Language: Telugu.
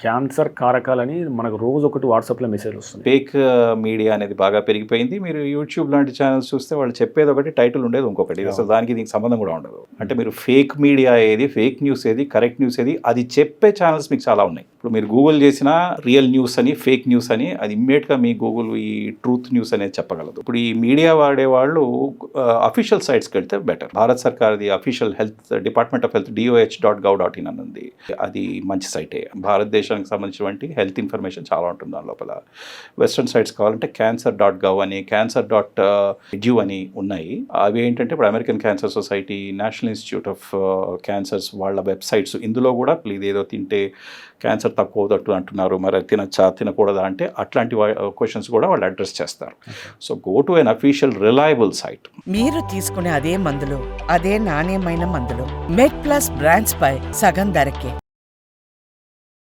క్యాన్సర్ కారకాలని మనకు రోజు ఒకటి వాట్సాప్లో మెసేజ్ వస్తుంది. ఫేక్ మీడియా అనేది బాగా పెరిగిపోయింది. మీరు యూట్యూబ్ లాంటి ఛానల్స్ చూస్తే వాళ్ళు చెప్పేది ఒకటి, టైటిల్ ఉండేది ఇంకొకటి. అసలు దానికి దీనికి సంబంధం కూడా ఉండదు. అంటే మీరు ఫేక్ మీడియా ఏది, ఫేక్ న్యూస్ ఏది, కరెక్ట్ న్యూస్ ఏది, అది చెప్పే ఛానల్స్ మీకు చాలా ఉన్నాయి. ఇప్పుడు మీరు గూగుల్ చేసిన రియల్ న్యూస్ అని, ఫేక్ న్యూస్ అని, అది ఇమ్మీడియట్గా మీ గూగుల్ ఈ ట్రూత్ న్యూస్ అనేది చెప్పగలదు. ఇప్పుడు ఈ మీడియా వాడేవాళ్ళు అఫీషియల్ సైట్స్కి వెళ్తే బెటర్. భారత్ సర్కార్ది official health department of health DOH.gov.in అని ఉంది. అది మంచి సైటే. భారతదేశానికి సంబంధించినటువంటి హెల్త్ ఇన్ఫర్మేషన్ చాలా ఉంటుంది దాని లోపల. వెస్ట్రన్ సైట్స్ కావాలంటే cancer.gov అని, cancer.edu అని ఉన్నాయి. అవి ఏంటంటే ఇప్పుడు American cancer society, national institute of cancers వాళ్ళ వెబ్సైట్స్. ఇందులో కూడా ఇదేదో తింటే క్యాన్సర్ తక్కువ అవుతట్టు అంటున్నారు, మరి తినచ్చా తినకూడదా అంటే అట్లాంటి క్వశ్చన్స్ కూడా వాళ్ళు అడ్రస్ చేస్తారు. So go to an official reliable site. మీరు తీసుకునే అదే మందులు, అదే నాణ్యమైన మందులు మెడ్ ప్లస్ బ్రాండ్స్ పై సగం ధరకే.